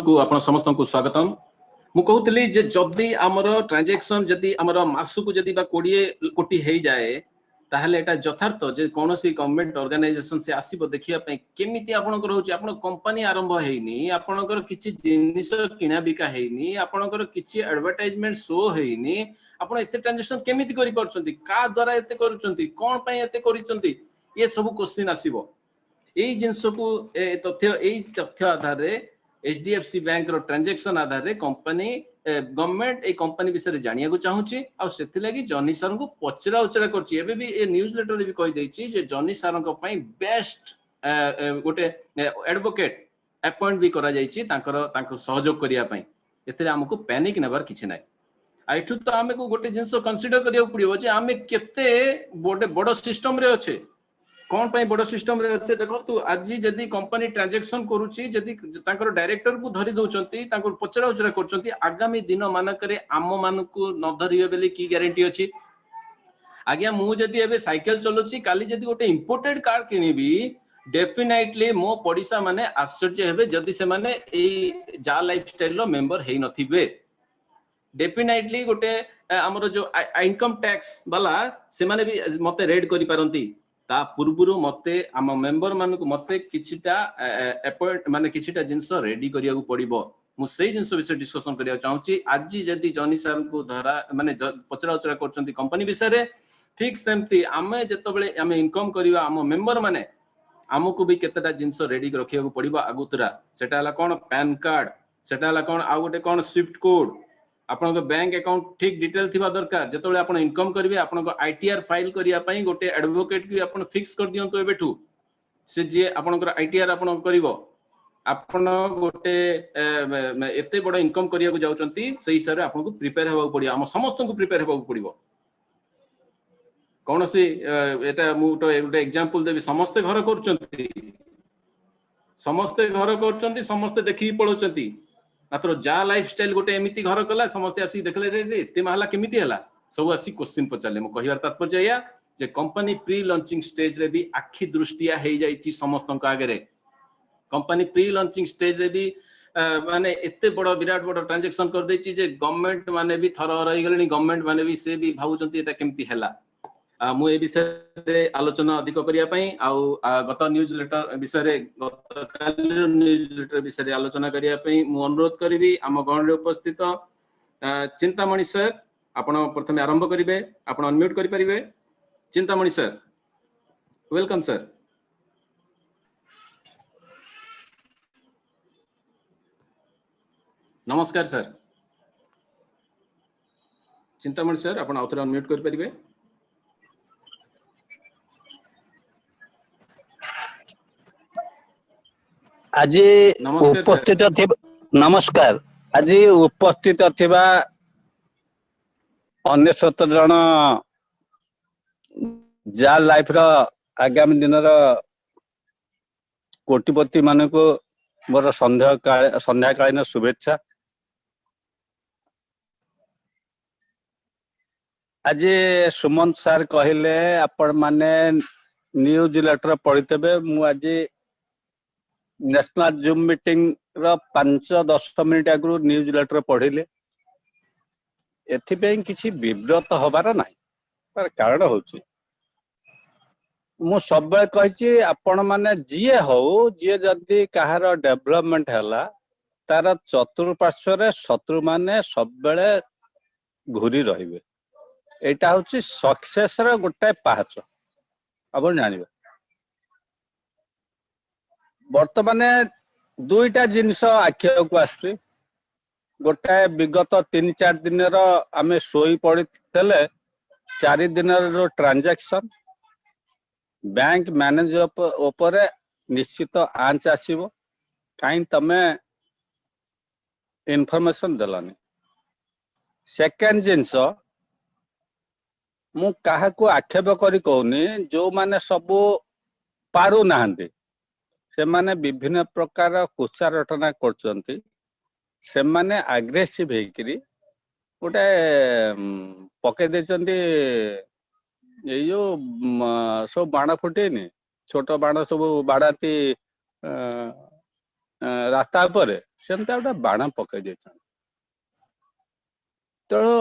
को आपण समस्त को स्वागतम। मु कहूतली जे जदी हमर ट्रांजैक्शन जदी हमर मासु को जदी बा 20 कोटी हे जाए ताहले एटा यथार्थ जे कोनोसी गवर्नमेंट ऑर्गेनाइजेशन से आसीबो देखिया पई केमिति आपनकर होची आपण कंपनी आरंभ हेइनी आपनकर किछि जिनिस किना बिका हेइनी आपनकर किछि एडवर्टाइजमेंट शो हेइनी आपण एते ट्रांजैक्शन केमिति करि परछंती का द्वारा एते करूछंती कोन पई एते करिसंती ये सब क्वेश्चन आसीबो एई जिंस को तथ्य आधार रे एचडीएफसी बैंक रो ट्रांजैक्शन आधार रे कंपनी गवर्नमेंट ए कंपनी विषय जानिया को चाहूची आ सेति लागि जॉनी सर को पचरा उचरा करची एबे भी ए न्यूज लेटर रे भी कहि दैची जे जॉनी सर को पई बेस्ट गोटे एडवोकेट अपॉइंट भी करा जाईची तांको सहयोग करिया पई एतरे हमको पैनिक नेबार किछि नै आइठु तो आमे को गोटे जिंस कंसीडर करिया पड़ियो जे आमे केते बड़ सिस्टम रे अछि कौन पाई बड़ सिस्टम रे अच्छे देखो तू आज जदी कंपनी ट्रांजैक्शन करूची जदी तांकर डायरेक्टर को धरि दोचंती तांकर पचरा उचरा करचंती आगामी दिन मानकरे आम मान को न धरियो बेली की ग्यारंटी अछि आज्ञा मु जदी एबे साइकिल चलुची काली जदी गोटे इंपोर्टेड कार किनिबी डेफिनेटली मो पडिसा माने आश्चर्य हेबे जदी से माने ए जा लाइफस्टाइल रो मेंबर हेइ नथिबे डेफिनेटली गोटे हमरो जो इनकम टैक्स वाला से माने भी मते रेड करि पारंती ता पूर्वरु मते आम मेंबर मान को मते किछिटा अपॉइंट माने किछिटा जिंस रेडी करिया को पड़िबो मु सेही जिंस विषय डिस्कशन करिया चाहूची आज जदी जॉनी सर को धरा माने पचरा उचरा करचंती कंपनी विषय रे ठीक सेमती आमे जतबेले आमे इनकम करिवा आम मेंबर माने हमको भी केतेटा जिंस रेडी रखिया को पड़िबो आगुतरा सेटा हला कोन पैन कार्ड सेटा हला कोन आ गोटे कोन स्विफ्ट कोड आपन बैंक अकाउंट ठीक डिटेल थिबा दरकार जतबेले आपन इनकम करिवे आपन आईटीआर फाइल करिया पई गोटे एडवोकेट की आपन फिक्स कर दियंतो एबेठू से जे आपन आईटीआर आपन करिवो आपन गोटे एते बड़ इनकम करिया को जाउचंती सेही हिसाब रे आपन को प्रिपेयर हेबा पड़ियो हम समस्त को प्रिपेयर हेबा पड़ियो कोनोसी एटा मु तो एक एग्जांपल देबी समस्त घर करचंती समस्त देखि पळोचंती मात्र जा लाइफस्टाइल गोटे एमिति घर कला समस्त आसी देखले रे एते महला केमिति हला सब आसी क्वेश्चन पचाले म कहिवार तात्पर्य या जे कंपनी प्री लॉन्चिंग स्टेज रे भी आखि दृष्टिया हे जाईची समस्तन का आगे रे कंपनी प्री लॉन्चिंग स्टेज रे भी माने एते बड़ विराट बड़ ट्रांजैक्शन कर देची जे गवर्नमेंट माने भी थर रही गलेनी गवर्नमेंट माने भी से भी भाबुचंती एटा केमिति हला मु ए विषय रे आलोचना अधिक करिया पई गत न्यूज लेटर विषय रे गत काल न्यूज लेटर विषय रे आलोचना करिया पई मु अनुरोध करबी आम गण रे उपस्थित चिंतामणि सर आपण प्रथमे आरंभ करिवे आपण अनम्यूट करि परिवे चिंतामणि सर वेलकम सर नमस्कार सर चिंतामणि सर आपण आउथर अनम्यूट करि परिवे आज उपस्थित नमस्कार आज उपस्थित थिबा 69 जन जा लाइफ रो आगामी दिन रो कोटिपति मान को मोर संध्या कालीन शुभेच्छा आज सुमंत सर कहले आपण माने न्यूज लेटर पढ़ितबे मु आज नेशनल जूम मीटिंग रो 5-10 मिनिट आगु न्यूज लेटर पढ़िले एथिपे किछि विव्रत होबार नाही पर कारण होछि मु सब बेले कहिछि आपण माने जिए हो जिए जदी कहार डेवलपमेंट हला तार चतुर्पार्श्व रे शत्रु माने सब बेले घुरी रहिबे एटा होछि सक्सेस रो गोटे पाहच आपण जानिबे वर्तमाने दुईटा जिनिस आखिया को आछी गोटे विगत 3-4 दिन आमे सोई पड़ी 4 दिन रो ट्रांजैक्शन बैंक मैनेजर ऊपर निश्चित आंच आसीबो काई तमे इन्फॉर्मेशन देलानी सेकेंड जिनिस मु काहा को आक्षेप करी कहूनी जो माने सब पारु नाहंती से माने विभिन्न प्रकार कुत्सा रटना करचंती से माने एग्रेसिव हेकरी गोटे पके देचंती ये जो सब बाण फुटेनी छोट बाण सब बाड़ाती ରାସ୍ତା ଉପରେ ସେମିତି ଗୋଟେ ବାଣ ପକେଇ ଦେଇଛନ୍ତି। ତେଣୁ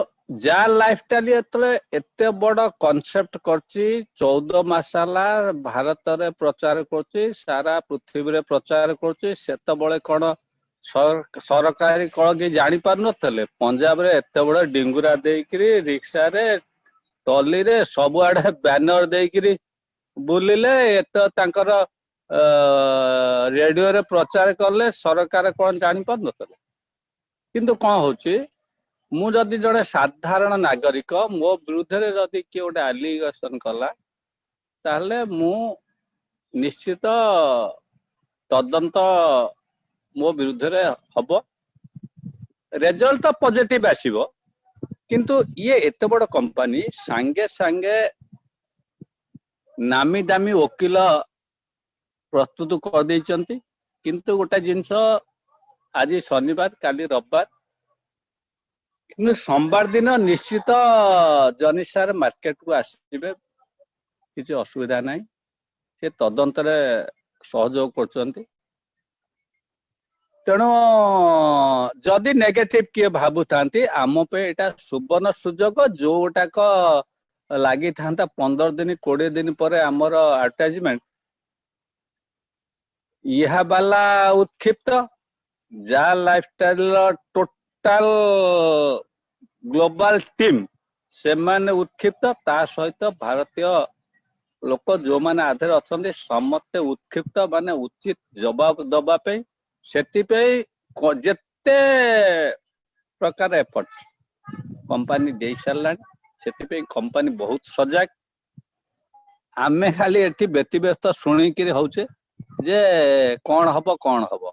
ଯାହା ଲାଇଫଷ୍ଟାଇଲ ଯେତେବେଳେ ଏତେ ବଡ କନସେପ୍ଟ କରିଛି 14 ମାସ ହେଲା ଭାରତରେ ପ୍ରଚାର କରୁଛି, ସାରା ପୃଥିବୀରେ ପ୍ରଚାର କରୁଛି, ସେତେବେଳେ କଣ ସରକାରୀ କଣ କି ଜାଣି ପାରୁନଥିଲେ? ପଞ୍ଜାବରେ ଏତେ ବଡ ଡିଙ୍ଗୁରା ଦେଇକିରି ରିକ୍ସାରେ ଟଲିରେ ସବୁଆଡେ ବ୍ୟାନର ଦେଇକିରି ବୁଲିଲେ, ଏତ ତାଙ୍କର ରେଡିଓରେ ପ୍ରଚାର କଲେ, ସରକାର କଣ ଜାଣିପାରୁନଥିଲେ? କିନ୍ତୁ କଣ ହଉଛି, ମୁଁ ଯଦି ଜଣେ ସାଧାରଣ ନାଗରିକ, ମୋ ବିରୁଦ୍ଧରେ ଯଦି କିଏ ଗୋଟେ ଆଲିଗେସନ କଲା, ତାହେଲେ ମୁଁ ନିଶ୍ଚିତ ତଦନ୍ତ ମୋ ବିରୁଦ୍ଧରେ ହବ, ରେଜଲ୍ଟ ତ ପଜିଟିଭ ଆସିବ। କିନ୍ତୁ ଇଏ ଏତେ ବଡ କମ୍ପାନୀ ସାଙ୍ଗେ ସାଙ୍ଗେ ନାମୀ ଦାମୀ ଓକିଲ ପ୍ରସ୍ତୁତ କରିଦେଇଛନ୍ତି। କିନ୍ତୁ ଗୋଟେ ଜିନିଷ, ଆଜି ଶନିବାର କାଲି ରବିବାର, କିନ୍ତୁ ସୋମବାର ଦିନ ନିଶ୍ଚିତ ଜନି ସାର୍ ମାର୍କେଟକୁ ଆସିବେ, କିଛି ଅସୁବିଧା ନାହିଁ। ସେ ତଦନ୍ତରେ ସହଯୋଗ କରୁଛନ୍ତି। ତେଣୁ ଯଦି ନେଗେଟିଭ କିଏ ଭାବୁଥାନ୍ତି, ଆମ ପାଇଁ ଏଇଟା ସୁବର୍ଣ୍ଣ ସୁଯୋଗ। ଯୋଉଟାକ ଲାଗିଥାନ୍ତା 15 ଦିନ 20 ଦିନ ପରେ ଆମର ଆଡଭର୍ଟାଇଜମେଣ୍ଟ, ଏହା ବାଲା ଉତ୍କ୍ଷିପ୍ତ, ଯାହା ଲାଇଫଷ୍ଟାଇଲର ଟୋଟାଲ ଗ୍ଲୋବାଲ ଟିମ୍ ସେମାନେ ଉତ୍କ୍ଷିପ୍ତ, ତା ସହିତ ଭାରତୀୟ ଲୋକ ଯୋଉମାନେ ଆଧରେ ଅଛନ୍ତି ସମସ୍ତେ ଉତ୍କ୍ଷିପ୍ତ, ମାନେ ଉଚିତ ଜବାବ ଦବା ପାଇଁ। ସେଥିପାଇଁ ଯେତେ ପ୍ରକାର ଏଫର୍ଟ କମ୍ପାନୀ ଦେଇ ସାରିଲାଣି, ସେଥିପାଇଁ କମ୍ପାନୀ ବହୁତ ସଜାଗ। ଆମେ ଖାଲି ଏଠି ବ୍ୟତିବ୍ୟସ୍ତ ଶୁଣିକିରି ହଉଛେ ଯେ କଣ ହବ କଣ ହବ।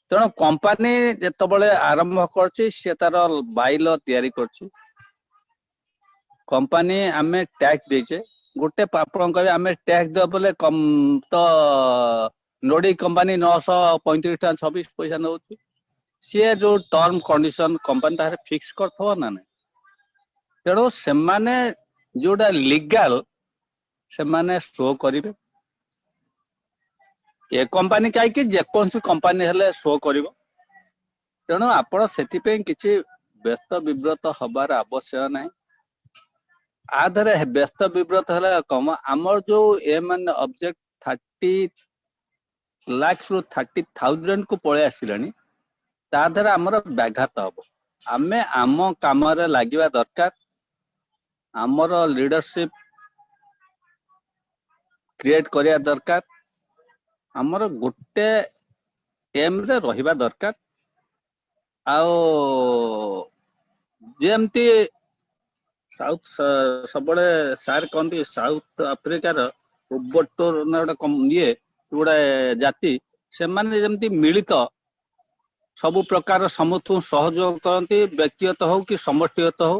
ତେଣୁ କମ୍ପାନୀ ଯେତେବେଳେ ଆରମ୍ଭ କରୁଛି, ସେ ତାର ବାଇଲ ତିଆରି କରୁଛି। କମ୍ପାନୀ ଆମେ ଟ୍ୟାକ୍ସ ଦେଇଛେ, ଗୋଟେ ଆପଣ କହିବେ ଆମେ ଟ୍ୟାକ୍ସ ଦେବ ବୋଲେ ତ ନୋଡି କମ୍ପାନୀ 935 ଟଙ୍କା 26 ପଇସା ନଉଛି। ସିଏ ଯୋଉ ଟର୍ମ କଣ୍ଡିସନ କମ୍ପାନୀ ତାରେ ଫିକ୍ସ କରିଥିବ ନା ନାଇଁ। ତେଣୁ ସେମାନେ ଯୋଉଟା ଲିଗାଲ ସେମାନେ ଶୋ କରିବେ। ଏ କମ୍ପାନୀ କାହିଁକି, ଯେକୌଣସି କମ୍ପାନୀ ହେଲେ ଶୋ କରିବ। ତେଣୁ ଆପଣ ସେଥିପାଇଁ କିଛି ବ୍ୟସ୍ତ ବିବ୍ରତ ହବାର ଆବଶ୍ୟକ ନାହିଁ। ଆ ଧରେ ବ୍ୟସ୍ତ ବିବ୍ରତ ହେଲା କମ, ଆମର ଯୋଉ ଅବଜେକ୍ଟ 30 ଲାଖ ରୁ 30,000 କୁ ପଳେଇ ଆସିଲାଣି, ତା ଦ୍ୱାରା ଆମର ବ୍ୟାଘାତ ହବ। ଆମେ ଆମ କାମରେ ଲାଗିବା ଦରକାର। ଆମର ଲିଡରସିପ କ୍ରିଏଟ କରିବା ଦରକାର। ଆମର ଗୋଟେ ଏମରେ ରହିବା ଦରକାର। ଆଉ ଯେମିତି ସାଉଥ ସବୁବେଳେ ସାର୍ କହନ୍ତି, ସାଉଥ ଆଫ୍ରିକାର ରୋବୋଟ ନା ଗୋଟେ ଗୋଟେ ଜାତି, ସେମାନେ ଯେମିତି ମିଳିତ ସବୁ ପ୍ରକାର ସମସ୍ତଙ୍କୁ ସହଯୋଗ କରନ୍ତି, ବ୍ୟକ୍ତିଗତ ହଉ କି ସମଷ୍ଟିଗତ ହଉ।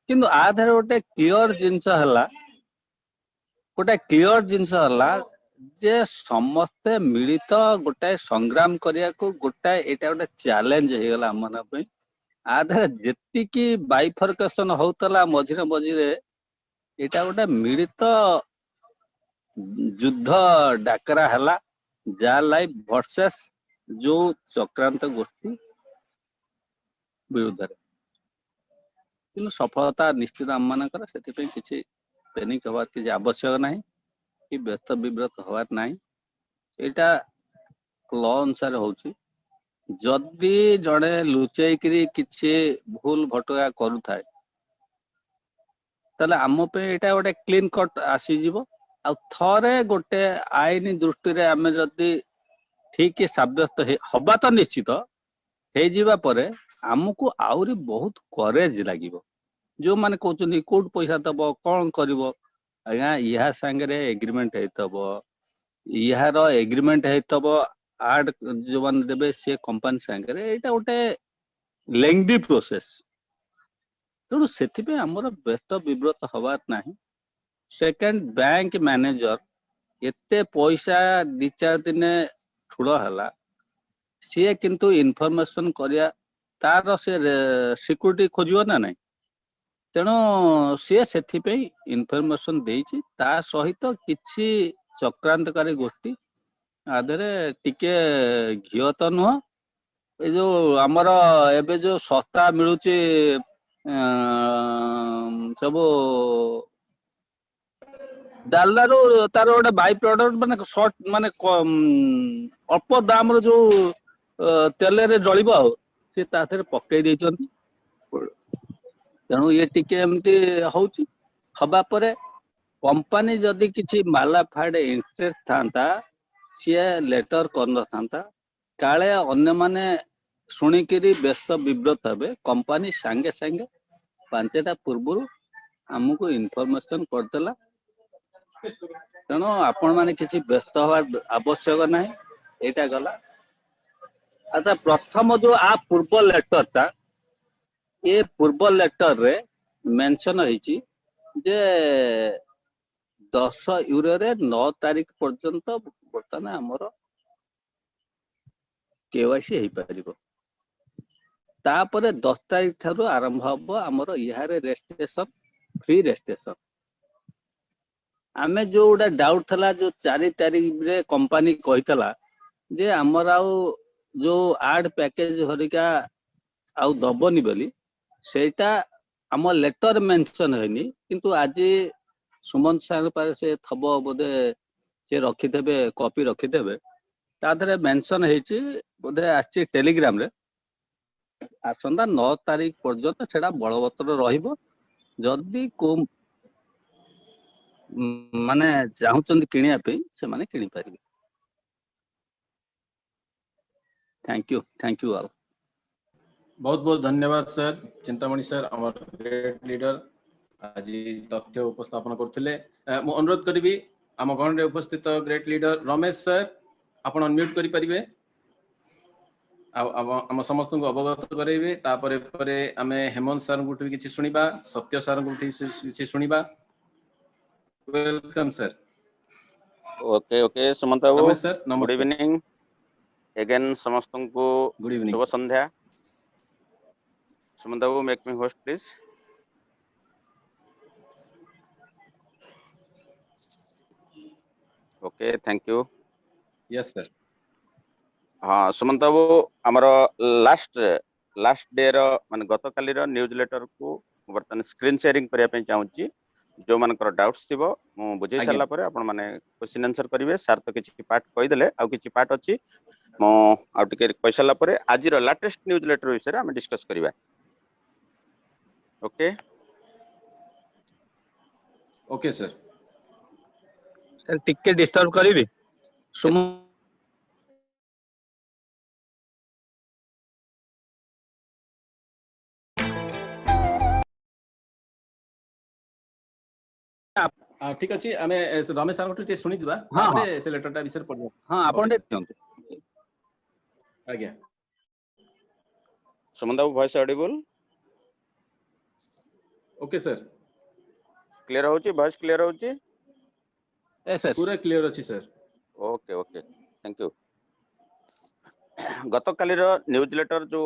କିନ୍ତୁ ଆ ଦେହରେ ଗୋଟେ କ୍ଲିଅର ଜିନିଷ ହେଲା, ଯେ ସମସ୍ତେ ମିଳିତ ଗୋଟାଏ ସଂଗ୍ରାମ କରିବାକୁ, ଗୋଟାଏ ଏଇଟା ଗୋଟେ ଚ୍ୟାଲେଞ୍ଜ ହେଇଗଲା ଆମ ମାନଙ୍କ ପାଇଁ। ଆ ଦେହରେ ଯେତିକି ବାଇଫରକେସନ ହଉଥିଲା ମଝିରେ ମଝିରେ, ଏଇଟା ଗୋଟେ ମିଳିତ ଯୁଦ୍ଧ ଡାକରା ହେଲା, ଯାହା ଲାଇଫ ଭରସେସ ଯୋଉ ଚକ୍ରାନ୍ତ ଗୋଷ୍ଠୀ ବିରୁଦ୍ଧରେ। କିନ୍ତୁ ସଫଳତା ନିଶ୍ଚିତ ଆମ ମାନଙ୍କର। ସେଥିପାଇଁ କିଛି ପେନିକ ହବାର କିଛି ଆବଶ୍ୟକ ନାହିଁ, କି ବ୍ୟସ୍ତ ବିବ୍ରତ ହବାର ନାହିଁ। ଏଇଟା ଲ ଅନୁସାରେ ହଉଛି। ଯଦି ଜଣେ ଲୁଚେଇକିରି କିଛି ଭୁଲ ଭଟକା କରୁଥାଏ, ତାହେଲେ ଆମ ପାଇଁ ଏଇଟା ଗୋଟେ କ୍ଲିନ କଟ ଆସିଯିବ। ଆଉ ଥରେ ଗୋଟେ ଆଇନ ଦୃଷ୍ଟିରେ ଆମେ ଯଦି ଠିକ ସାବ୍ୟସ୍ତ ହବା ତ ନିଶ୍ଚିତ, ହେଇଯିବା ପରେ ଆମକୁ ଆହୁରି ବହୁତ କରେଜ ଲାଗିବ। ଯୋଉମାନେ କହୁଛନ୍ତି କୋଉଠୁ ପଇସା ଦବ, କଣ କରିବ, ଆଜ୍ଞା ଏହା ସାଙ୍ଗରେ ଏଗ୍ରିମେଣ୍ଟ ହେଇଥବ। ଇହାର ଏଗ୍ରିମେଣ୍ଟ ହେଇଥବ ଆଡ ଯୋଉମାନେ ଦେବେ ସେ କମ୍ପାନୀ ସାଙ୍ଗରେ, ଏଇଟା ଗୋଟେ ଲେଙ୍ଗଦି ପ୍ରୋସେସ। ତେଣୁ ସେଥିପାଇଁ ଆମର ବ୍ୟସ୍ତ ବିବ୍ରତ ହବାର ନାହିଁ। ସେକେଣ୍ଡ, ବ୍ୟାଙ୍କ ମ୍ୟାନେଜର ଏତେ ପଇସା 2-4 ଦିନେ ଠୁଳ ହେଲା, ସିଏ କିନ୍ତୁ ଇନଫରମେସନ କରିବା, ତାର ସେ ସିକ୍ୟୁରିଟି ଖୋଜିବ ନା ନାଇଁ। ତେଣୁ ସିଏ ସେଥିପାଇଁ ଇନଫରମେସନ ଦେଇଛି। ତା ସହିତ କିଛି ଚକ୍ରାନ୍ତକାରୀ ଗୋଷ୍ଠୀ ଆଦେହରେ ଟିକେ ଘିଅ ତ ନୁହଁ, ଏ ଯୋଉ ଆମର ଏବେ ଯୋଉ ଶସ୍ତା ମିଳୁଛି ସବୁ ଡାଲଡାରୁ ତାର ଗୋଟେ ବାଇ ପ୍ରଡକ୍ଟ ମାନେ ସର୍ଟ ମାନେ ଅଳ୍ପ ଦାମର ଯୋଉ ତେଲରେ ଜଳିବ ଆଉ ସେ ତା ଦେହରେ ପକେଇ ଦେଇଛନ୍ତି। ତେଣୁ ଇଏ ଟିକେ ଏମିତି ହଉଛି। ହବା ପରେ କମ୍ପାନୀ ଯଦି କିଛି ମାଲାଫାଇଡ ଇଣ୍ଟରେଷ୍ଟ ଥାନ୍ତା ସିଏ ଲେଟର କରିନଥାନ୍ତା, କାଳେ ଅନ୍ୟମାନେ ଶୁଣିକିରି ବ୍ୟସ୍ତ ବିବ୍ରତ ହେବେ। କମ୍ପାନୀ ସାଙ୍ଗେ ସାଙ୍ଗେ 5ଟା ପୂର୍ବରୁ ଆମକୁ ଇନଫର୍ମେସନ କରିଦେଲା। ତେଣୁ ଆପଣ ମାନେ କିଛି ବ୍ୟସ୍ତ ହବା ଆବଶ୍ୟକ ନାହିଁ। ଏଇଟା ଗଲା। ଆଚ୍ଛା, ପ୍ରଥମ ଯୋଉ ପୂର୍ବ ଲେଟରଟା, ଏ ପୂର୍ବ ଲେଟରରେ ମେନସନ ହେଇଛି ଯେ 10 ୟୁରୋରେ 9 ତାରିଖ ପର୍ଯ୍ୟନ୍ତ ବର୍ତ୍ତମାନ ଆମର KYC ହେଇପାରିବ। ତାପରେ 10 ତାରିଖ ଠାରୁ ଆରମ୍ଭ ହବ ଆମର ଇହାରେ ରେଜିଷ୍ଟ୍ରେସନ, ଫ୍ରି ରେଜିଷ୍ଟ୍ରେସନ। ଆମେ ଯୋଉ ଗୋଟେ ଡାଉଟ ଥିଲା, ଯୋଉ 4 ତାରିଖରେ କମ୍ପାନୀ କହିଥିଲା ଯେ ଆମର ଆଉ ଯୋଉ ଆଡ ପ୍ୟାକେଜ ହରିକା ଆଉ ଦବନି ବୋଲି, ସେଇଟା ଆମ ଲେଟର ମେନସନ ହେଇନି। କିନ୍ତୁ ଆଜି ସୁମନ୍ତ ସାର୍ ପାଖରେ ସେ ଥବ ବୋଧେ, ସେ ରଖିଦେବେ, କପି ରଖିଦେବେ। ତା ଦେହରେ ମେନସନ ହେଇଛି, ବୋଧେ ଆସିଛି ଟେଲିଗ୍ରାମରେ, ଆସନ୍ତା 9 ତାରିଖ ପର୍ଯ୍ୟନ୍ତ ସେଟା ବଳବତ୍ତର ରହିବ। ଯଦି କୋଉ ମାନେ ଚାହୁଁଛନ୍ତି କିଣିବା ପାଇଁ, ସେମାନେ କିଣିପାରିବେ। Thank you all. बहुत बहुत धन्यवाद सर, चिंतामणि सर, आमर ग्रेट लीडर आज तथ्य उपस्थापन करथिले। मु अनुरोध करिवि आम गण रे उपस्थित ग्रेट लीडर रमेश सर, आपण अनम्यूट करि परिबे, आम समस्त को अवगत करेबे। तापरे परे आमे हेमंत सर को किछि सुनिबा, सत्य सर को किछि सुनिबा। Welcome sir. Okay Sumant Babu, Ramesh sir good नमस्कार। इवनिंग अगेन समस्त को गुड इवनिंग शुभ संध्या। Sumant Babu, make me host please. Okay, thank you. Yes sir. हाँ सुमंत बाबू, आमर लास्ट डे रो माने गत काली रो न्यूज लेटर को बर्तन स्क्रीन शेयरिंग करिया पे चाहूची। जो मानकर डाउट्स थिबो मु बुझे आज्ञा सारला परे आपण माने क्वेश्चन आंसर करिवे। सर तो किछि पार्ट कहि देले, आ किछि पार्ट अछि मु आ टिके कहि सारला परे आज रो लेटेस्ट न्यूज लेटर विषय रे हम डिस्कस करिवा। Okay okay sir. सर टिके डिस्टर्ब करिवि सुम ठीक अछि, आमे रमेश सर को सुनि दिबा, हाँ तापरे हाँ से लेटरटा विषय पढिबा। हाँ, ओके आपण सर, दियंतु। आज्ञा। Sumant Babu, voice audible? Okay sir. Clear होची? वॉइस क्लियर होची? Yes sir. पूरा क्लियर अछि सर। Okay thank you. गत काली रो न्यूज लेटर जो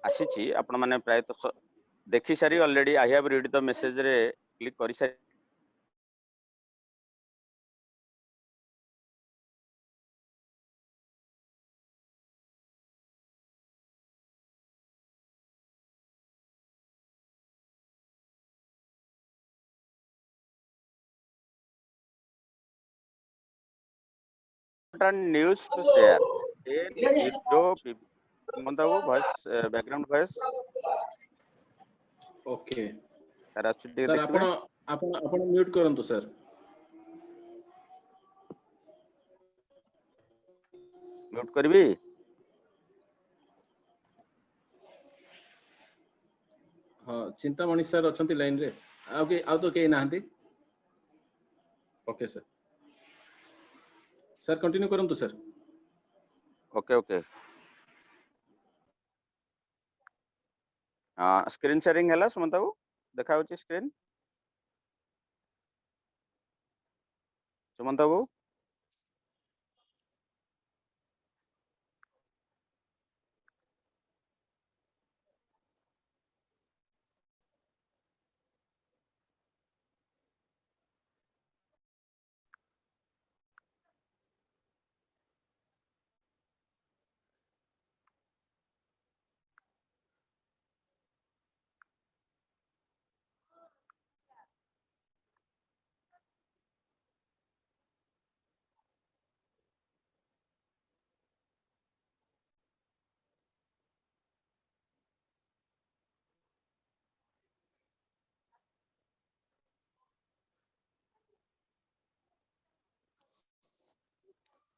आसीची आपण माने प्राय तो देखि सारी already. I have read the message रे क्लिक करि सारी। न्यूज टू शेयर ए जो Sumant Babu, voice background voice okay sir आछुटी सर, देखिबे। आपण म्यूट करंतु सर। म्यूट करबी? हाँ, चिंतामणि सर अछंती लाइन रे। आउ तो के नाहंती। Okay sir. सर कंटिन्यू करंतु सर। ओके हाँ, स्क्रीन शेयरिंग हैला सुमंत बाबू? देखा होची screen Sumant Babu?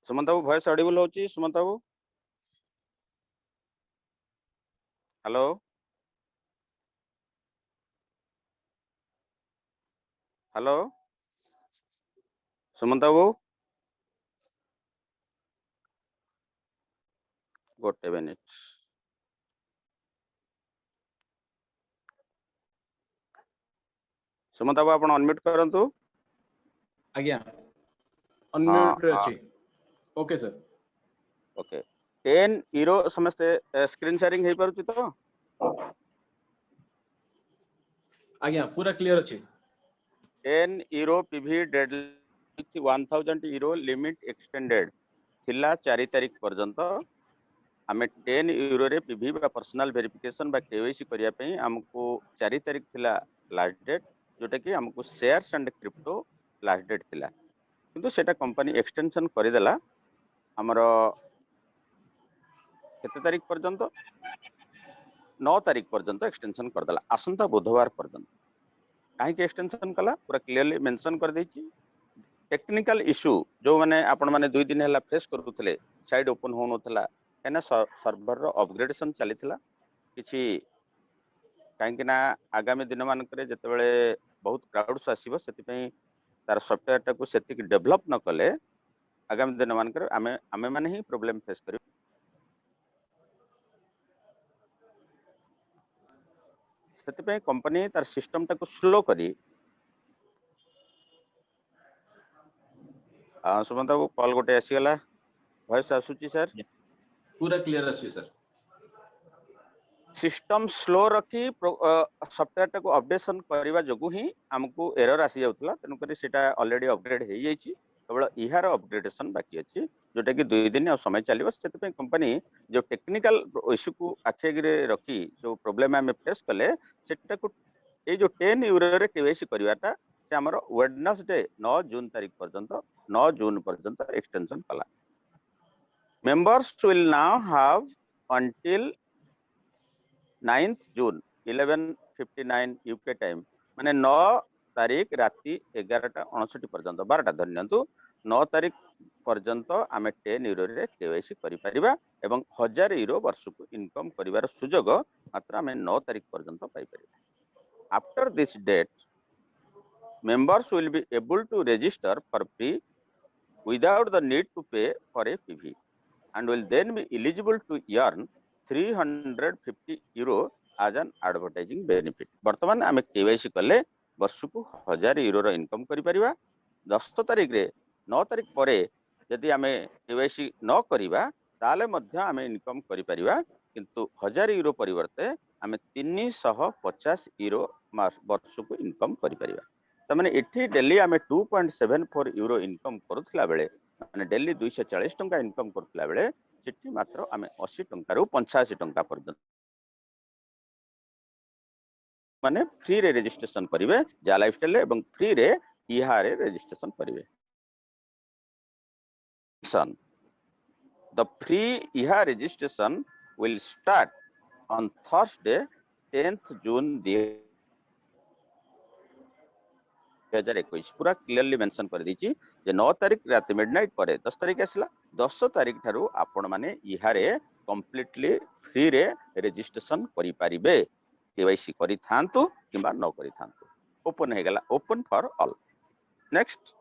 Sumant Babu voice audible होची सुमंत बाबू हेलो हेलो सुमंत बाबू गोटे मिनिट सुमंत बाबू आपण अनम्यूट करंतु आज्ञा हाँ अनम्यूट अछि ओके सर ओके 10 यूरो समस्ते स्क्रीन शेयरिंग हे पारुची तो आज्ञा पूरा क्लियर अछि 10 euro PV dead 1000 euro limit extended थिला 4 तारिख पर्यंत आमे 10 यूरो रे पीवी बा पर्सनल वेरिफिकेशन बा केवाईसी करिया पई हमको 4 तारिख थिला लास्ट डेट जोटा कि हमको shares and crypto last date थिला किंतु सेटा कंपनी एक्सटेंशन करि देला हमरो केते तारिख पर्यंत 9 तारिख पर्यंत एक्सटेंशन कर देला आसंता बुधवार पर्यंत काहे के एक्सटेंशन कला पूरा क्लियरली मेंशन कर देछि टेक्निकल इश्यू जो माने आपण माने 2 दिन हला फेस करूथले साइड ओपन होनो थला एना सर्वर रो अपग्रेडेशन चलीथला किछि काहे ना आगामी दिन मानकरे जते बेले बहुत क्राउड्स आसीबो सेति पई तार सॉफ्टवेयर टाको सेति डेवलप न कले आगामी दिन मानकरे आमे माने ही प्रॉब्लम फेस करियो सेति पई कंपनी तार सिस्टम टाको स्लो करी सुमंत बाबू कॉल गोटे आसीगला वॉइस आसुची सर पूरा क्लियर अछि सर सिस्टम स्लो रखी सॉफ्टवेयर टाको अपडेशन करबा जोगु ही हमको एरर आसी जाउतला तनु करी सेटा ऑलरेडी अपग्रेड हे जाईची केवल इहार अपग्रेडेशन बाकी अछि जोटा कि 2 दिन आ समय चलिबो सेति पे कंपनी जो टेक्निकल इश्यू को आखेगिरे रखी जो प्रॉब्लम हमें फेस कले सेटा को ए जो 10 यूरो रे केवाईसी करबाटा से हमर वेडनेसडे 9 जून तारिख पर्यंत 9 जून पर्यंत एक्सटेंशन कला members will now have until 9th June 11:59 UK time माने 9 तारीख राति 11:59 पर्यंत 12टा धन्यंतु 9 तारीख पर्यंत आमे 10 यूरो रे केवाईसी करि परिबा एवं 1000 यूरो वर्ष को इनकम करिवार सुजोग मात्र आमे 9 तारीख पर्यंत पाई परिबा after this date members will be able to register for free without the need to pay for a PV and will then be eligible to earn 350 euro as an advertising benefit वर्तमान आमे KYC कले वर्ष को 1000 euro रो income करि परिबा 10 तारिख रे 9 तारिख परे यदि आमे केवाईसी न करिबा ताले मध्य आमे इनकम करि परिबा किंतु 1000 यूरो परिवर्ते आमे 350 यूरो वर्ष को इनकम करि परिबा तमाने एठी डेली आमे 2.74 यूरो इनकम करूथला बेले माने डेली 240 टंका इनकम करूथला बेले सेठी मात्र आमे 80 टंका रु 85 टंका पर्यंत माने फ्री रे रजिस्ट्रेशन करिवे जा लाइफस्टाइल एवं फ्री रे इहा रे रजिस्ट्रेशन करिवे द फ्री इहा registration will start on Thursday 10th जून 2021 पूरा क्लियरली मेंशन कर दीची जे 9 तारिख रात मिडनाइट परे 10 तारिख आसला 10 तारिख थारु आपण माने इहारे कंप्लीटली फ्री रे रजिस्ट्रेशन करि परिबे केवाईसी करि थांतु किबा न करि थांतु ओपन हे गेला ओपन फॉर ऑल नेक्स्ट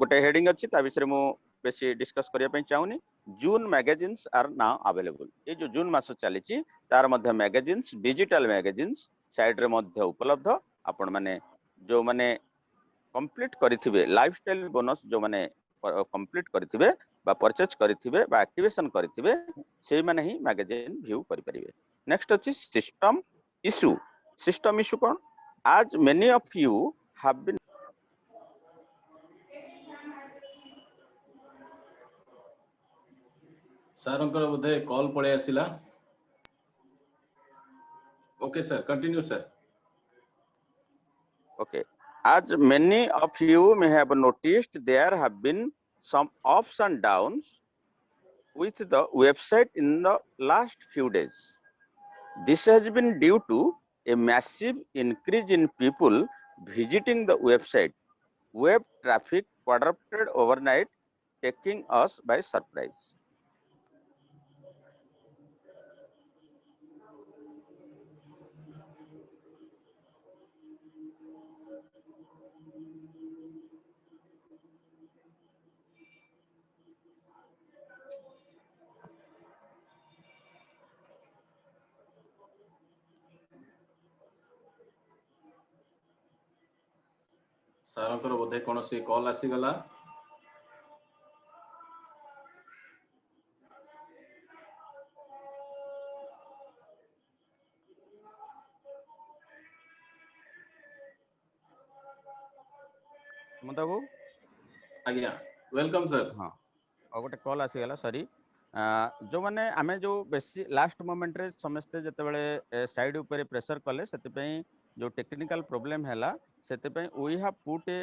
गोटे हेडिंग अछि ता विषय मु बेसी डिस्कस करिया पई चाहुनी जून मैगजीन्स आर नाउ अवेलेबल ए जो जून मास चलीची तार मध्य मैगजीन्स डिजिटल मैगजीन्स साइड रे मध्य उपलब्ध आपण माने जो माने कंप्लीट करिथिबे लाइफस्टाइल बोनस जो माने कंप्लीट करिथिबे बा परचेज करिथिबे बा एक्टिवेशन करिथिबे सेही माने ही मैगजीन व्यू करि परिबे नेक्स्ट अछि सिस्टम इशू कोन आज many of you have been sir अंकर बोधे कॉल पळे आसिला okay sir continue sir okay as many of you may have noticed there have been some ups and downs with the website in the last few days this has been due to a massive increase in people visiting the website web traffic quadrupled overnight taking us by surprise. ସାରଙ୍କର ବୋଧେ କୌଣସି call ଆସିଗଲା। ସୁମନ୍ତ ବାବୁ ଆଜ୍ଞା welcome sir. ହଁ ଆଉ ଗୋଟେ call ଆସିଗଲା ସରି। ଯୋଉମାନେ ଆମେ ଯୋଉ ବେଶୀ ଲାଷ୍ଟ ମୋମେଣ୍ଟରେ ସମସ୍ତେ ଯେତେବେଳେ ସାଇଡ୍ ଉପରେ ପ୍ରେସର କଲେ ସେଥିପାଇଁ ଯୋଉ ଟେକ୍ନିକାଲ ପ୍ରୋବ୍ଲେମ ହେଲା ସେଥିପାଇଁ we have put a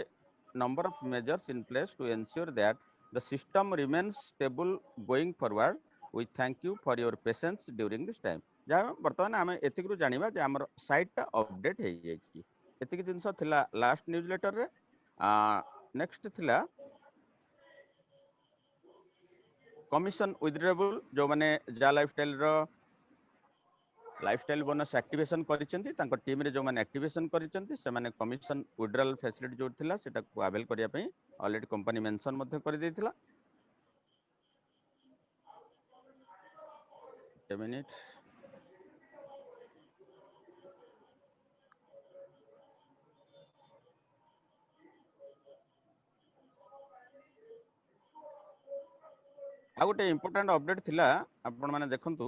number of measures in place to ensure that the system remains stable going forward. We thank you for your patience during this time. ଯାହା ବର୍ତ୍ତମାନ ଆମେ ଏତିକିରୁ ଜାଣିବା ଯେ ଆମର ସାଇଟଟା ଅପଡେଟ୍ ହେଇଯାଇଛି। ଏତିକି ଜିନିଷ ଥିଲା ଲାଷ୍ଟ ନ୍ୟୁଜ୍ ଲେଟରରେ। ନେକ୍ସଟ ଥିଲା କମିଶନ ୱିଥଡ୍ରଏବଲ୍, ଯୋଉମାନେ ଯା ଲାଇଫଷ୍ଟାଇଲ ବୋନସ୍ ଆକ୍ଟିଭେସନ କରିଛନ୍ତି ତାଙ୍କ ଟିମରେ ଯୋଉମାନେ ଆକ୍ଟିଭେସନ କରିଛନ୍ତି ସେମାନେ କମିଶନ ୱିଥଡ୍ରଆଲ ଫ୍ୟାସିଲିଟି ଯୋଉ ଥିଲା ସେଟାକୁ ଆଭେଲ କରିବା ପାଇଁ ଅଲରେଡି କମ୍ପାନୀ ମେନସନ ମଧ୍ୟ କରିଦେଇଥିଲା। ମିନିଟ୍ ଆଉ ଗୋଟେ ଇମ୍ପୋର୍ଟାଣ୍ଟ ଅପଡେଟ୍ ଥିଲା, ଆପଣ ମାନେ ଦେଖନ୍ତୁ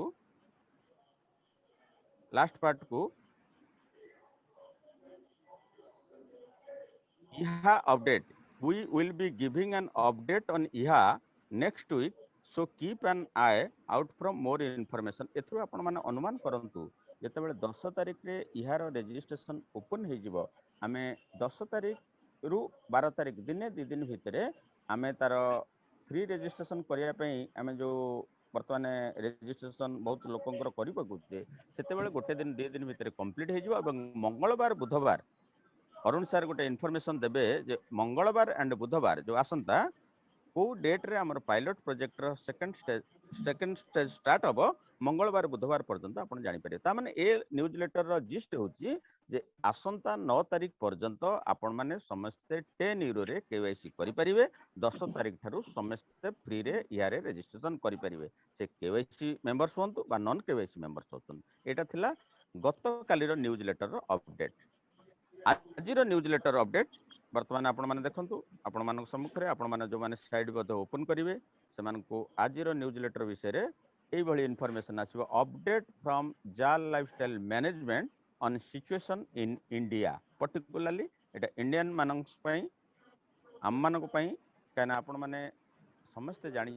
last ପାର୍ଟକୁ IHA update. We will be giving an update on IHA next week, so keep an eye out from more information. ଏଥିରୁ ଆପଣ ମାନେ ଅନୁମାନ କରନ୍ତୁ ଯେତେବେଳେ 10 ତାରିଖରେ ଇହାର ରେଜିଷ୍ଟ୍ରେସନ ଓପନ ହେଇଯିବ, ଆମେ 10 ତାରିଖରୁ 12 ତାରିଖ ଦିନେ 2 ଦିନ ଭିତରେ ଆମେ ତାର ଫ୍ରି ରେଜିଷ୍ଟ୍ରେସନ କରିବା ପାଇଁ ଆମେ ଯୋଉ ବର୍ତ୍ତମାନ ରେଜିଷ୍ଟ୍ରେସନ ବହୁତ ଲୋକଙ୍କର କରି ପକଉଛେ ସେତେବେଳେ 1 ଦିନ 2 ଦିନ ଭିତରେ କମ୍ପ୍ଲିଟ ହେଇଯିବ ଏବଂ ମଙ୍ଗଳବାର ବୁଧବାର ଅରୁଣ ସାର୍ ଗୋଟେ ଇନଫର୍ମେସନ ଦେବେ ଯେ ମଙ୍ଗଳବାର ଆଣ୍ଡ ବୁଧବାର ଯୋଉ ଆସନ୍ତା କୋଉ ଡେଟ୍ରେ ଆମର ପାଇଲଟ ପ୍ରୋଜେକ୍ଟର ସେକେଣ୍ଡ ଷ୍ଟେଜ ଷ୍ଟାର୍ଟ ହବ ମଙ୍ଗଳବାର ବୁଧବାର ପର୍ଯ୍ୟନ୍ତ ଆପଣ ଜାଣିପାରିବେ। ତା ମାନେ ଏ ନ୍ୟୁଜ୍ ଲେଟରର ଜିଷ୍ଟ ହେଉଛି ଯେ ଆସନ୍ତା 9 ତାରିଖ ପର୍ଯ୍ୟନ୍ତ ଆପଣମାନେ ସମସ୍ତେ 10 ୟୁରୋରେ KYC କରିପାରିବେ। 10 ତାରିଖ ଠାରୁ ସମସ୍ତେ ଫ୍ରିରେ ଇଆରେ ରେଜିଷ୍ଟ୍ରେସନ କରିପାରିବେ, ସେ KYC ମେମ୍ବର୍ସ ହୁଅନ୍ତୁ ବା ନନ୍ KYC ମେମ୍ବର୍ସ ହୁଅନ୍ତୁ। ଏଇଟା ଥିଲା ଗତକାଲିର ନ୍ୟୁଜ୍ ଲେଟରର ଅପଡେଟ୍। ଆଜିର ନ୍ୟୁଜ୍ ଲେଟର ଅପଡେଟ୍ ବର୍ତ୍ତମାନ ଆପଣମାନେ ଦେଖନ୍ତୁ ଆପଣମାନଙ୍କ ସମ୍ମୁଖରେ ଆପଣମାନେ ଯୋଉମାନେ ସାଇଡ୍ ମଧ୍ୟ ଓପନ କରିବେ ସେମାନଙ୍କୁ ଆଜିର ନ୍ୟୁଜ୍ ଲେଟର ବିଷୟରେ এইଭଳି ଇନଫର୍ମେସନ ଆସିବ। ଅପଡେଟ୍ ଫ୍ରମ୍ ଜାଲ୍ lifestyle management on situation in India. Particularly ଏଇଟା ଇଣ୍ଡିଆନ ମାନଙ୍କ ପାଇଁ ଆମମାନଙ୍କ ପାଇଁ, କାହିଁକିନା ଆପଣମାନେ ସମସ୍ତେ ଜାଣି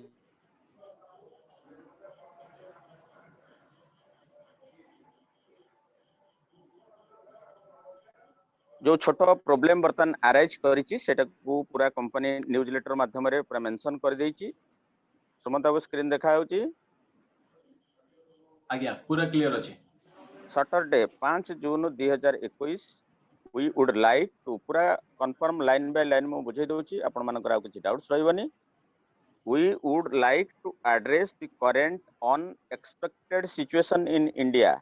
जो छोट प्रोब्लेम बर्तमान आराइज करिछि सेटाकू पूरा कंपनी न्यूज लेटर माध्यम पूरा मेंशन कर देछि। सुमंत बाबू स्क्रीन देखा होछि? आज्ञा पूरा क्लियर अछि। Saturday 5 June 2021 we would like to पूरा कंफर्म लाइन बाय लाइन मु बुझे दोछि, आपण मानकर आ किछि doubts रहबनी। We would like to address the current unexpected situation in India.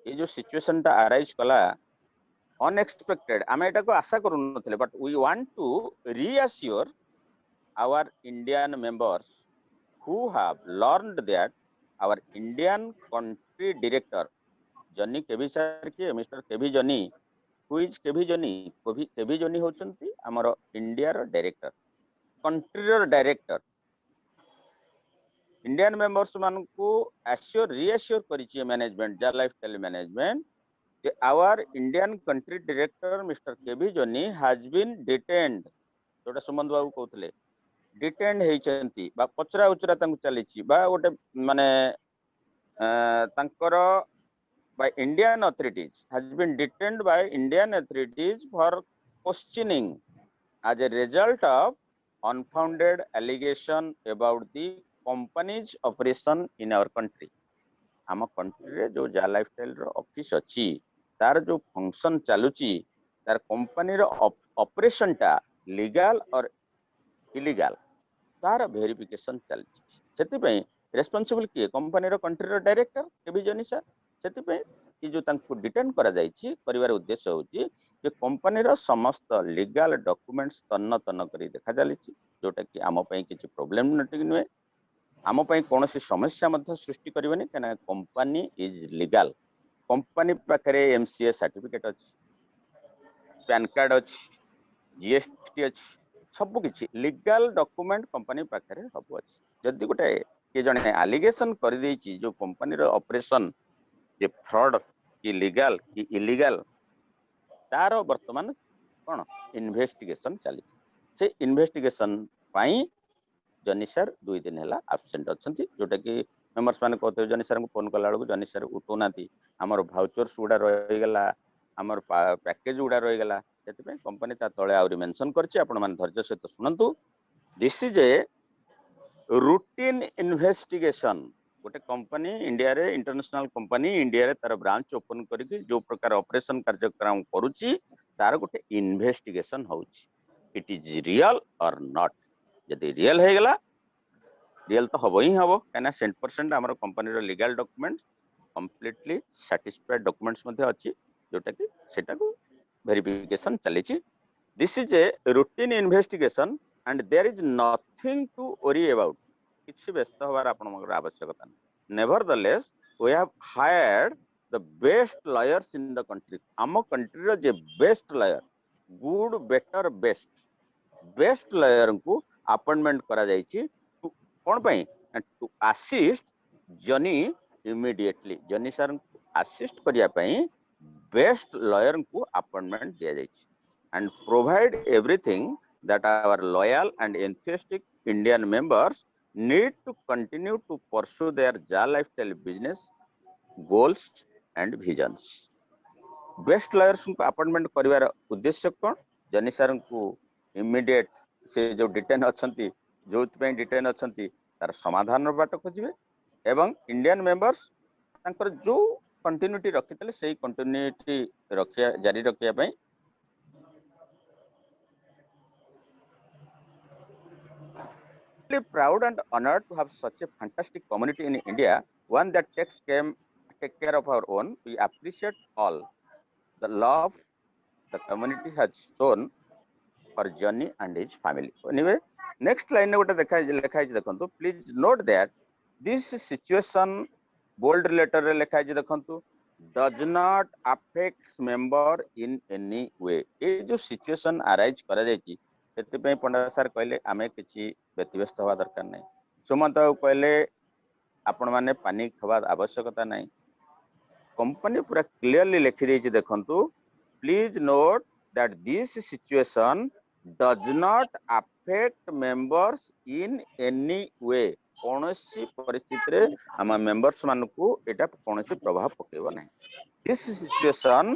ये जो सिचुएशन ता अराइज कला unexpected, आमे एटा को आशा करू नथिले, but we want to reassure our Indian members who have learned that our Indian country director जनी केवी sir के mister केवी जनी, who is केवी जनी? केवी जनी होचंती हमर इंडिया रो डायरेक्टर, कंट्री रो डायरेक्टर। इंडियन मेंबर्स मान को रिएश्योर करिछि मैनेजमेंट जा lifestyle management our Indian country director Mr. केवी जनी has been detained, जोटा सुमंत बाबू कहउतले डिटेन्ड हेचंती बा पचरा उचरा तांको चलीछि बा गोटे माने तांकर by Indian authorities has been detained by Indian authorities for questioning as a result of unfounded allegation about the company's operation in our country. आम कंट्री रे जो जा लाइफस्टाइल रो ऑफिस अछि तार जो फंक्शन चालुची तार कंपनी रो ऑपरेशन टा legal और इलीगल तार भेरिफिकेशन चलछि सेति पई रेस्पोंसिबल किए कंपनी रो कंट्री रो डायरेक्टर केबी जनी सर सेति पई कि जो तांको डिटेन करा जायछि परिवार उद्देश्य होछि जे कंपनी रो समस्त लीगल डॉक्यूमेंट्स तन्न तन्न करी देखा जालिछि जोटा कि आम पई किछि प्रॉब्लम नटिक नुए आम पई कोनोसी समस्या मध्य सृष्टि करबनी कना कंपनी इज लीगल कंपनी पाखरे एमसीए सर्टिफिकेट अछि पैन कार्ड अछि जीएसटी अछि सब किछि लीगल डॉक्यूमेंट कंपनी पाखरे सब अछि जदि गोटे के जने एलिगेशन कर देछि जो कंपनी रो ऑपरेशन जे फ्रॉड कि लीगल कि इलीगल तार वर्तमान कोन इन्वेस्टिगेशन चली से इन्वेस्टिगेशन पाई जनी सर 2 दिन हैला एब्सेंट अछंती जोटा कि मेंबर्स माने कहते जनी सर को फोन कला बेलू जनी सर उठो नाती हमर भाउचर्स उडा रहि गेला हमर पैकेज उडा रहि गेला सेति पे कंपनी ता तळे आउरी मेंशन करछि आपण मान धैर्य सहित सुनंतु this is a routine investigation गोटे कंपनी इंडिया रे इंटरनेशनल कंपनी इंडिया रे तार ब्रांच ओपन करके जो प्रकार ऑपरेशन कार्यक्रम करूची तार गोटे इन्वेस्टिगेशन होउची it is real or not यदि रियल हे गेला रियल तो हबो ही हबो काना 100% हमर कंपनी रो legal document completely satisfied documents मध्ये अछि जोटा कि सेटा को वेरिफिकेशन चलेछि this is a routine investigation and there is nothing to worry about किछि व्यस्त होबार आपण मगर आवश्यकता nevertheless we have hired the best lawyers in the country आम कंट्री रो जे best lawyer good better best lawyer को अपॉइंटमेंट करा जायछि कोन पई टू असिस्ट जनी इमीडिएटली जनी सर असिस्ट करिया पई बेस्ट लॉयर को अपॉइंटमेंट दिया जायछि and provide everything that our loyal and enthusiastic Indian members need to continue to pursue their JA lifestyle business goals and visions. Best lawyers को appointment करिवार उद्देश्य कोन जनी sir को immediate से जो डिटेन अछंती जोत पे डिटेन अछंती तार समाधान बाट खोजिबे एवं इंडियन मेंबर्स तांकर जो कंटिन्यूटी रखितले सेही कंटिन्यूटी रखिया जारी रखिया पई proud and honored to have such a fantastic community in India, one that take care of our own. We appreciate all the love the community has shown for Johnny and his family. Anyway, next line गोटे लिखा है देखंतु please note that this situation bold letter रे लिखा है देखंतु does not affect member in any way. ये जो situation arise करा जायछि सेति पंडा सर कहले आमे किछि व्यतिव्यस्त हवा दरकार नहीं सुमंत कहले आपण माने पानी खबा आवश्यकता नहीं कंपनी पूरा क्लियरली लिखि देछि देखंतु please note that this situation does not affect members in any way कोनोसी परिस्थिति रे हम मेंबर्स मान को एटा कोनोसी प्रभाव पकेबो नहीं this situation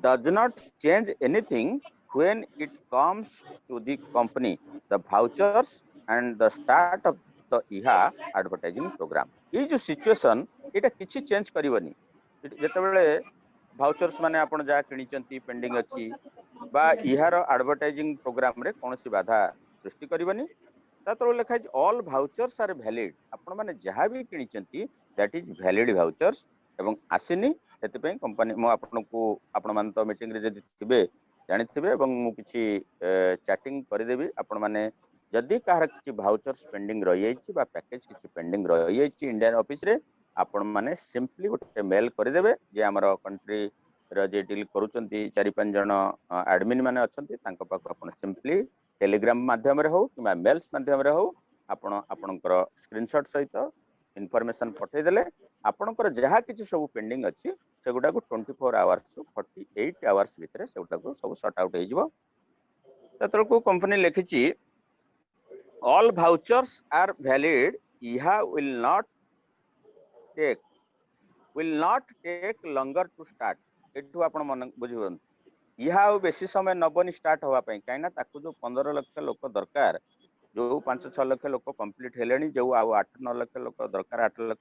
does not change anything when it comes to the company the vouchers and the start of the IHA advertising program ये जो सिचुएशन एटा किछि चेंज करिवनी जेतेबेले भाउचर्स माने आपण जा किनिचंती पेंडिंग अछि बा IHA रो एडवर्टाइजिंग प्रोग्राम रे कोनोसी बाधा सृष्टि करिवनी तातो लिखा है ऑल भाउचर्स आर वैलिड आपण माने जहा भी किनिचंती दैट इज वैलिड भाउचर्स एवं आसिनी हेते पे कंपनी मो आपनको आपण मान तो मीटिंग रे जदि थिबे जानिथिबे एवं मु किछि चैटिंग करि देबी आपण माने जदि काहर किछि भाउचर्स पेंडिंग रहि जाइछि बा पैकेज किछि पेंडिंग रहि जाइछि इंडियन ऑफिस रे आपण माने सिंपली गोटे मेल करि देबे जे हमर कंट्री रे जे डील करूचंती 4-5 जण एडमिन माने अछंती तांको पाख आपण सिंपली टेलीग्राम माध्यम रे हो किबा मेल्स माध्यम रे हो आपण आपणकर स्क्रीनशॉट सहित इनफॉरमेशन पठै देले आपणकर जहा किछि सब पेंडिंग अछि सेगुडा को 24 आवर्स टू 48 आवर्स भितरे सेगुडा को सब सॉर्ट आउट हे जिवो ततर को कंपनी लिखिछि all vouchers are valid IHA will not take longer to start एठु आपण मन बुझिबन IHA बेसी समय नबनी स्टार्ट होवा पई काइना ताकू जो 15 लाख लोक दरकार जो 5-6 लाख लोक कंप्लीट हेलेनी जो आ 8-9 लाख लोक दरकार 8 लाख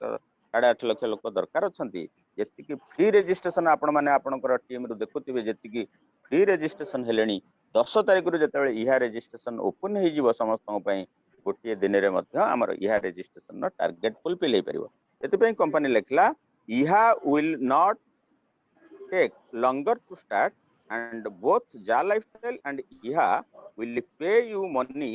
8.5 लाख लोक दरकार अछंती जेति की फ्री रजिस्ट्रेशन आपण माने आपणकर टीम रु देखुथिबे जेति की फ्री रजिस्ट्रेशन हेलेनी 10 तारिख रु जतबे IHA रजिस्ट्रेशन ओपन हे जिवो समस्त पई गोटे दिन रे मध्य हमर इहा रजिस्ट्रेशन टार्गेट फुलफिल हे परिबो एते कंपनी लिखला इहा will not take longer to start and both Ja Lifestyle and IHA will pay you money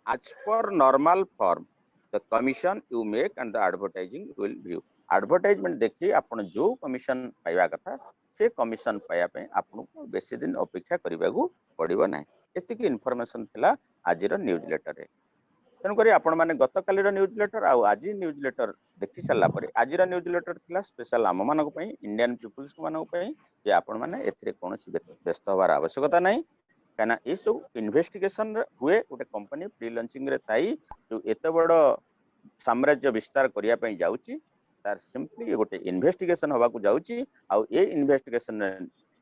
as per normal form. The commission you make and the advertising will view. Advertisement देखिए आपण जो commission पाइबा कथा से commission पाया पे आपन को बेसी दिन अपेक्षा करबागु पड़िबो नै एतिकी इन्फॉर्मेशन थिला आजिर न्यूज़लेटर रे तेणु करी आपण माने गत कालीर न्यूज़लेटर आ आज न्यूज़लेटर देखि साला परे आजिर न्यूज़लेटर थिला स्पेशल आम मानक पई इंडियन पीपल्स मानक पई जे आपण माने एथिरे कोनोसी व्यस्त होबार आवश्यकता नै काना ए सब इन्वेस्टिगेशन हुए गोटे कंपनी प्री लॉन्चिंग रे थाई जो एते बड़ साम्राज्य विस्तार करिया पई जाउची तार सिंपली गोटे इन्वेस्टिगेशन होबा को जाउची आ ए इन्वेस्टिगेशन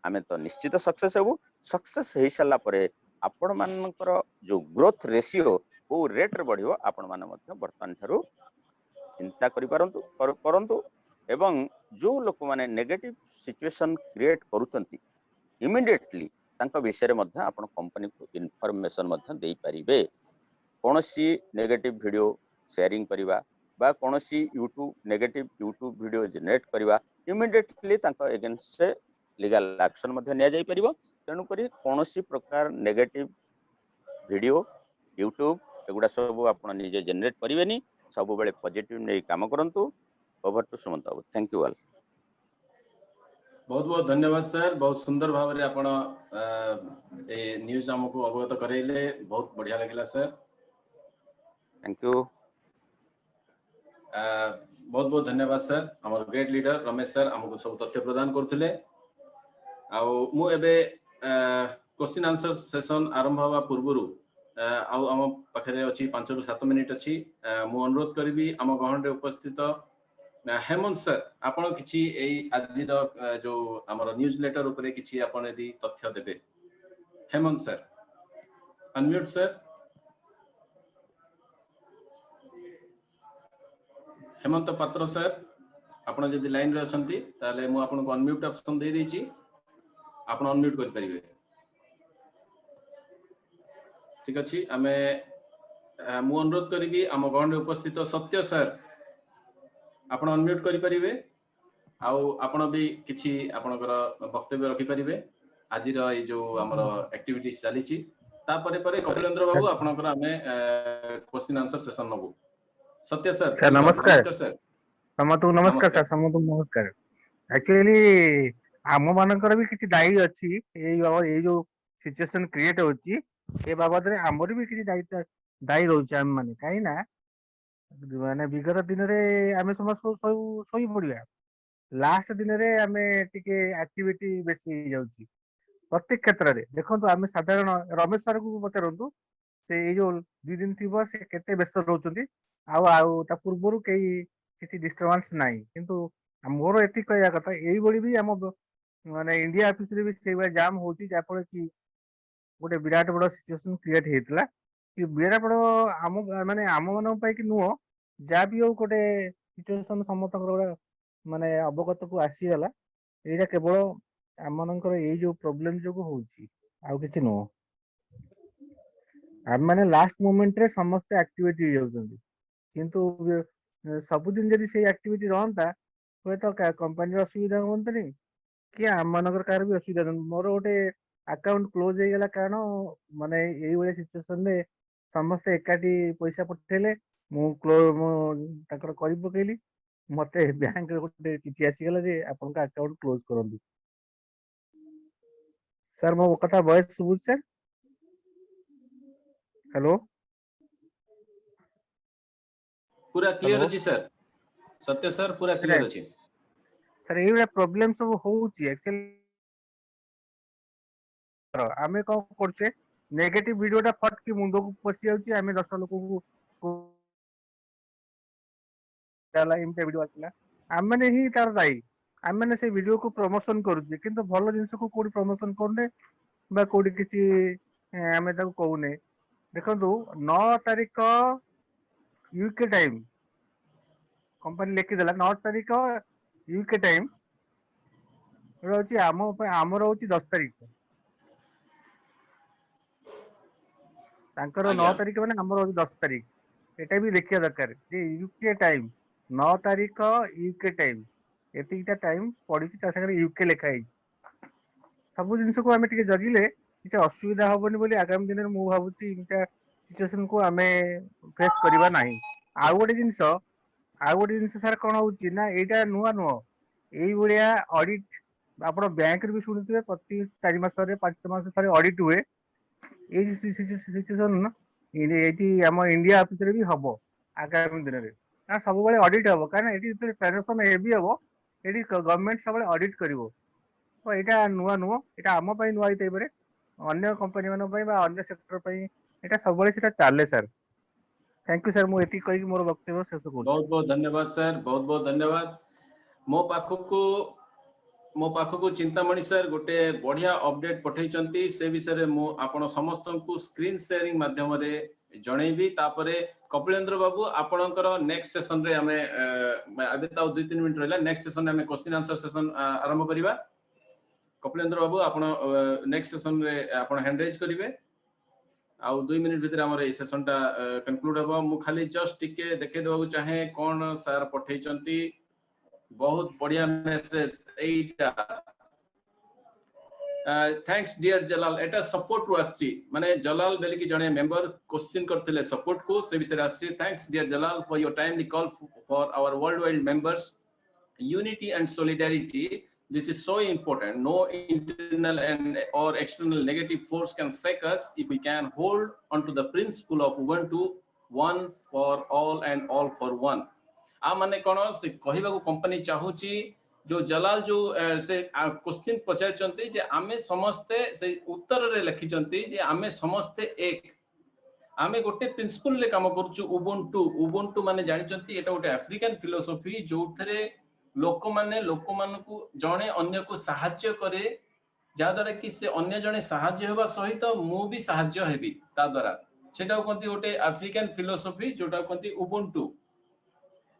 आमे तो निश्चित सक्सेस हेबु सक्सेस हेई साला परे आपण मानकर जो ग्रोथ रेशियो ओ रेट रे बढ़ियो आपण माने मध्य वर्तमान थारु चिंता करि परंतु एवं जो लोक माने नेगेटिव सिचुएशन क्रिएट करूचंती इमीडिएटली तांका विषय मध्य आपण कंपनी को इन्फॉर्मेशन मध्य देई परिबे कोनोसी नेगेटिव वीडियो शेयरिंग करिवा बा कोनोसी YouTube negative YouTube video generate करिवा इमीडिएटली तांका अगेंस्ट से लीगल एक्शन मध्य निया जाई परिबो तेनु करी कोनोसी प्रकार नेगेटिव वीडियो यूट्यूब एगुड़ा सब आपण निजे जनरेट करिवेनी सब बेले पॉजिटिव नै काम करंतु over to Sumant babu thank you all बहुत बहुत धन्यवाद सर बहुत सुंदर भाव रे आपण ए न्यूज़ हमको अवगत करैले बहुत बढ़िया लागला सर थैंक यू बहुत बहुत धन्यवाद सर हमर ग्रेट लीडर रमेश सर हमको सब तथ्य प्रदान करथिले आ मु एबे क्वेश्चन आंसर सेशन आरंभ हवा पूर्वरु आउ आम पाखरे अछि 5 रु 7 मिनिट अछि मु अनुरोध करबी आम गहन रे उपस्थित हेमंत सर आपण किछि एई आजि जो हमर न्यूज़ लेटर ऊपर किछि आपण यदि तथ्य देबे Hemant sir unmute sir Hemant पात्र सर आपण यदि लाइन रे अछंती ताले मु आपण को अनम्यूट ऑप्शन दे दैछि आपण अनम्यूट कर परिबे ठीक अछि आमे मु अनुरोध करबी आम गहन रे उपस्थित सत्य सर आपण अनम्यूट करि परिबे आउ आपण भी किछि आपणकर वक्तव्य रखि परिबे आजिर ए जो हमर एक्टिविटीज चली छि ता परे परे कपिलेंद्र बाबू आपणकर आमे क्वेश्चन आंसर सेशन नबु सत्य सर सर नमस्कार सर समतु नमस्कार सर समतु नमस्कार एक्चुअली आम मानकर भी किछि दायी अछि ए जो सिचुएशन क्रिएट होछि ए बाबद रे हमर भी किछि दायी रहउछि हम माने काई ना माने विगत दिन रे आमे समस्त सोई पड़िया लास्ट दिन रे आमे टिके एक्टिविटी बेसी जाउछि प्रत्येक क्षेत्र रे देखंतु आमे साधारण रमेश सर को पचारंतु से ए जो 2 दिन थिबो से केते व्यस्त रहउछंती आउ ता पूर्वरु केही किछि डिस्टर्बेंस नाही किंतु मोर एति कहया कथा एई बडी भी हम माने इंडिया ऑफिस रे भी सेवा जाम होछि जापर कि गोटे विराट बड़ सिचुएशन क्रिएट हेतला कि विराट बड़ आम माने आम मन पई कि नुहो जा भी हो गोटे सिचुएशन समतकर माने अवगत को आसी गला एटा केवल आम मनकर एई जो प्रॉब्लम जो होछि आउ किछि नुहो आम माने लास्ट मोमेंट रे समस्त एक्टिविटी जाउछंती किंतु सब दिन जदी से एक्टिविटी रहंता होय तो कंपनी असुविधा होंतनी कि आम मनकर कार भी असुविधा मोर गोटे अकाउंट क्लोज हो गला कारण माने एई वाले सिचुएशन रे समस्त एकाठी पैसा पठेले मु ताकर करि पकेली मते बैंक रे गोटे चिठी आसी गला जे आपन का अकाउंट क्लोज करंतु सर मो कथा वॉइस सुबुच सर हेलो पूरा क्लियर अछि सर सत्य सर पूरा क्लियर अछि सर एई वाला प्रॉब्लम सब होउची एक्चुअली आमे को करछे नेगेटिव वीडियोटा फट की मुंडो को पसी जाउची आमे 10 लोक को डाला इमते वीडियो आसला आमे ही तार दाई आमे से वीडियो को प्रमोशन करूची किंतु भलो जिंस को कोडी प्रमोशन करने बा कोडी किछि आमे ताको कहूने देखंतु 9 तारिख यूके टाइम कंपनी लेखि देला 9 तारिख यूके टाइम रहउची आम रहउची 10 तारिख तांकर 9 तारिख माने हमर 10 तारिख एटा भी देखिया दरकार जे यूके टाइम 9 तारीख यूके टाइम एतिकटा टाइम पड़ी ता संगे यूके लिखा है सब जिनस को आम टे जगिले किसी असुविधा हेनी बोली आगामी दिन में मुझे भावुची सिचुएशन को आम फेस करवा ना आउ गोटे जिनस सार कौन हो यहाँ नुआ नुह ये ऑडिट आप बैंक भी शुणुवे प्रति 4 मास 5 मास थे ऑडिट हुए ये सिचुएशन ये आम इंडिया ऑफिस भी हम आगामी दिन में सब ऑडिट हम कहीं ट्रांजेक्शन हेवी हम ये गवर्नमेंट सब ऑडिट कर तो यहाँ नुआ नुह यहाँ आम नुआ होते अन्य कंपनी मान सेक्टर यहाँ सब चले सर थैंक यू सर मुझे कही मोर वक्तव्य शेष कर बहुत बहुत धन्यवाद सर बहुत धन्यवाद मो पाखक चिंतामणि सर गोटे बढ़िया अपडेट पठेइचंती से विषय मु आपण समस्त को स्क्रीन शेयरिंग माध्यम रे जणैबी तापरे कपिलेंद्र बाबू आपणकर नेक्स्ट सेशन रे हमें अबे ताऊ 2-3 मिनिट रहला नेक्स्ट सेशन में क्वेश्चन आंसर सेशन आरंभ करिबा कपिलेंद्र बाबू आपण नेक्स्ट सेशन रे आपण हैंड रेज करिवे आउ 2 मिनिट भीतर हमर ए सेशन टा कंक्लूड हबो मु खाली जस्ट टिके देखे देबा चाहे कोन सर पठेइचंती बहुत बढ़िया मैसेज एटा थैंक्स डियर जलाल एटा सपोर्ट रु आसी माने जलाल बेली की जने मेंबर क्वेश्चन करथिले सपोर्ट को से विषय आसी thanks dear Jalal for your timely call for our world wide members unity and solidarity this is so important no internal and or external negative force can shake us if we can hold on to the principle of ubuntu one for all and all for one आ माने कोन से कहिबा को company चाहूची जो जलाल जो से question पचारचंती जे आमे समस्ते से उत्तर रे लिखिचंती जे आमे समस्ते एक आमे गोटे प्रिंसिपल ले काम करूछु उबुंटू माने जानिचंती एटा गोटे अफ्रीकन फिलोसॉफी जोथरे लोक मान को जणे अन्य को सहाय्य करे जा द्वारा कि से अन्य जणे सहाय्य होबा सहित मु भी सहाय्य हेबी ता द्वारा सेटा कोंती गोटे अफ्रीकन फिलोसॉफी जोटा कोंती उबुंटू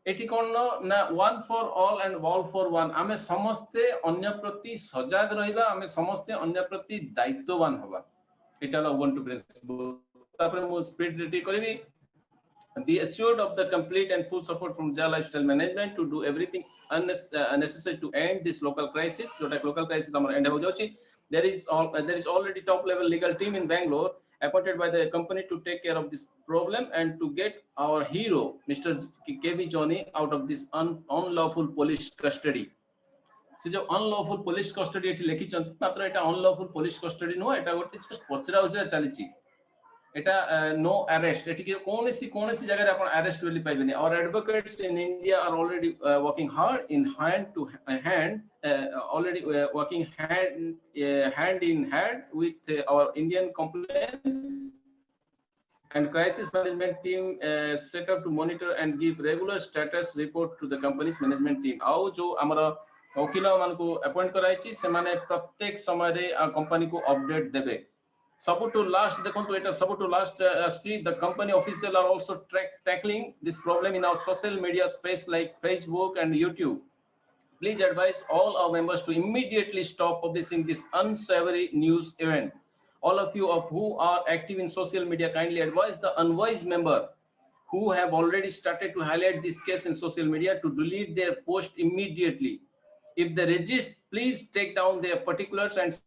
एटी कोन ना one for all and all for one आमे समस्ते अन्य प्रति सजग रहिबा आमे समस्ते अन्य प्रति दायित्ववान होबा एटा ला उबुंटू प्रिंसिपल तापर मु स्पीड रेडी करबी be assured of the complete and full support from Jal Lifestyle Management to do everything necessary to end this local crisis. Local crisis end there is already top level legal team in Bangalore appointed by the company to take care of this problem and to get our hero Mr. KV Johnny out of this unlawful police custody. से जो unlawful police custody एठी लेखि चंत मात्र एटा unlawful police custody no एटा गोटे just पचरा उचरा चलीची एटा no arrest एठी के कोनसी जगह रे आपण अरेस्ट वेली पाइबेनी और advocates in India are already working hard in hand to hand already working hand in hand with our Indian compliance and crisis management team set up to monitor and give regular status report to the company's management team आउ जो हमर वकील मान को appoint कराइची से माने प्रत्येक समय रे कंपनी को अपडेट देबे सब टू लास्ट देखो तो एटा सब to last the company official are also tackling this problem in our social media space like Facebook and YouTube. Please advise all our members to immediately stop publishing this unsavory news event. All of you of who are active in social media kindly advise the unwise member who have already started to highlight this case in social media to delete their post immediately. If they resist, please take down their particulars and